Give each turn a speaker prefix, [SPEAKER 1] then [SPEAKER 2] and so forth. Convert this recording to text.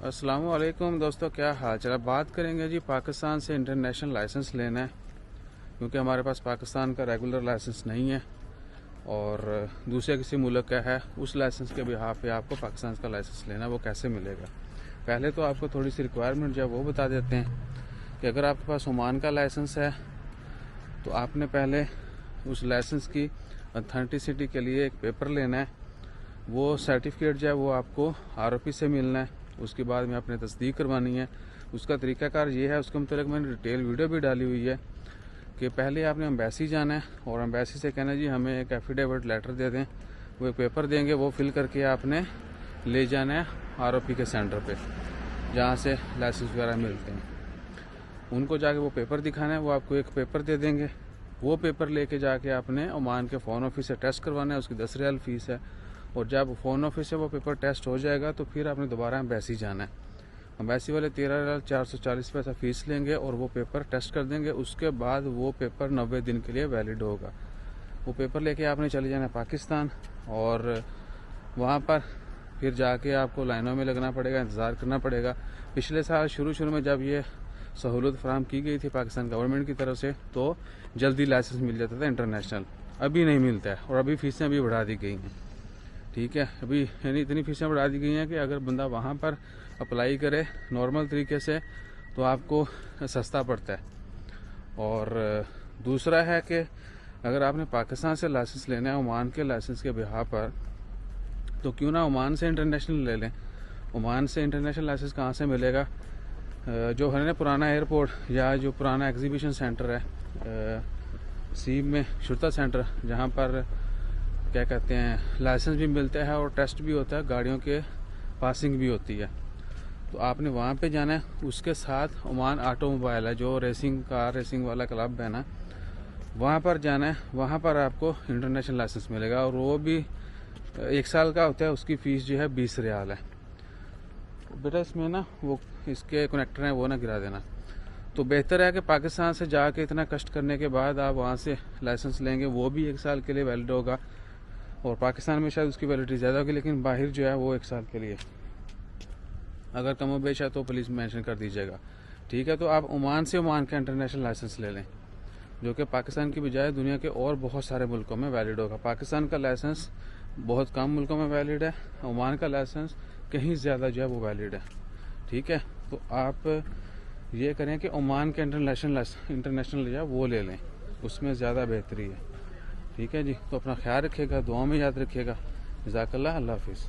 [SPEAKER 1] अस्सलाम वालेकुम दोस्तों, क्या हाल चाल। बात करेंगे जी पाकिस्तान से इंटरनेशनल लाइसेंस लेना है, क्योंकि हमारे पास पाकिस्तान का रेगुलर लाइसेंस नहीं है और दूसरे किसी मुल्क का है। उस लाइसेंस के बिहाफ पे आपको पाकिस्तान का लाइसेंस लेना है, वो कैसे मिलेगा। पहले तो आपको थोड़ी सी रिक्वायरमेंट जो है वो बता देते हैं कि अगर आपके पास ओमान का लाइसेंस है तो आपने पहले उस लाइसेंस की अथेंटिसिटी के लिए एक पेपर लेना है। वो सर्टिफिकेट जो है वो आपको आरओपी से मिलना है। उसके बाद में आपने तस्दीक करवानी है। उसका तरीकाकार ये है, उसके मतलब मैंने डिटेल वीडियो भी डाली हुई है कि पहले आपने एम्बेसी जाना है और एम्बेसी से कहना जी हमें एक एफिडेविट लेटर दे दें। वो एक पेपर देंगे, वो फिल करके आपने ले जाना है आरओपी के सेंटर पे जहाँ से लाइसेंस वगैरह मिलते हैं। उनको जाके वो पेपर दिखाना है, वो आपको एक पेपर दे देंगे। वो पेपर लेके जाके आपने ओमान के फ़ोन ऑफिस से टेस्ट करवाना है, उसकी 10 रियाल फीस है। और जब फ़ोन ऑफिस से वो पेपर टेस्ट हो जाएगा तो फिर आपने दोबारा एम्बेसी जाना है। एम्बेसी वाले 13,440 पैसा फीस लेंगे और वो पेपर टेस्ट कर देंगे। उसके बाद वो पेपर 90 दिन के लिए वैलिड होगा। वो पेपर लेके आपने चले जाना है पाकिस्तान और वहाँ पर फिर जाके आपको लाइनों में लगना पड़ेगा, इंतज़ार करना पड़ेगा। पिछले साल शुरू में जब ये सहूलत फराहम की गई थी पाकिस्तान गवर्नमेंट की तरफ से तो जल्दी लाइसेंस मिल जाता था इंटरनेशनल। अभी नहीं मिलता है और अभी फीसें भी बढ़ा दी गई हैं। ठीक है, अभी यानी इतनी फीसें बढ़ा दी गई हैं कि अगर बंदा वहाँ पर अप्लाई करे नॉर्मल तरीके से तो आपको सस्ता पड़ता है। और दूसरा है कि अगर आपने पाकिस्तान से लाइसेंस लेना है ओमान के लाइसेंस के बिहाफ पर, तो क्यों ना ओमान से इंटरनेशनल ले लें। ओमान से इंटरनेशनल लाइसेंस कहाँ से मिलेगा? जो है ना पुराना एयरपोर्ट या जो पुराना एग्जीबिशन सेंटर है सीब में, शुरता सेंटर, जहाँ पर क्या कहते हैं लाइसेंस भी मिलता है और टेस्ट भी होता है, गाड़ियों के पासिंग भी होती है। तो आपने वहाँ पे जाना है। उसके साथ ओमान ऑटोमोबाइल है जो कार रेसिंग वाला क्लब है ना, वहाँ पर जाना है। वहाँ पर आपको इंटरनेशनल लाइसेंस मिलेगा और वो भी 1 साल का होता है। उसकी फ़ीस जो है 20 रियाल है। बेटा इसमें ना वो इसके कनेक्टर हैं वो ना गिरा देना। तो बेहतर है कि पाकिस्तान से जाके इतना कष्ट करने के बाद आप वहाँ से लाइसेंस लेंगे, वो भी 1 साल के लिए वैलिड होगा। और पाकिस्तान में शायद उसकी वैलिडिटी ज़्यादा होगी, लेकिन बाहर जो है वो 1 साल के लिए। अगर कमो बेश है तो प्लीज़ मेंशन कर दीजिएगा। ठीक है, तो आप ओमान से ओमान का इंटरनेशनल लाइसेंस ले लें, जो कि पाकिस्तान की बजाय दुनिया के और बहुत सारे मुल्कों में वैलिड होगा। पाकिस्तान का लाइसेंस बहुत कम मुल्कों में वैलिड है, ओमान का लाइसेंस कहीं ज़्यादा जो है वो वैलिड है। ठीक है, तो आप ये करें कि ओमान के इंटरनेशनल जो है वो ले लें, उसमें ज़्यादा बेहतरी है। ठीक है जी, तो अपना ख्याल रखिएगा, दुआ में याद रखिएगा। जज़ाकल्लाह, अल्लाह हाफिज़।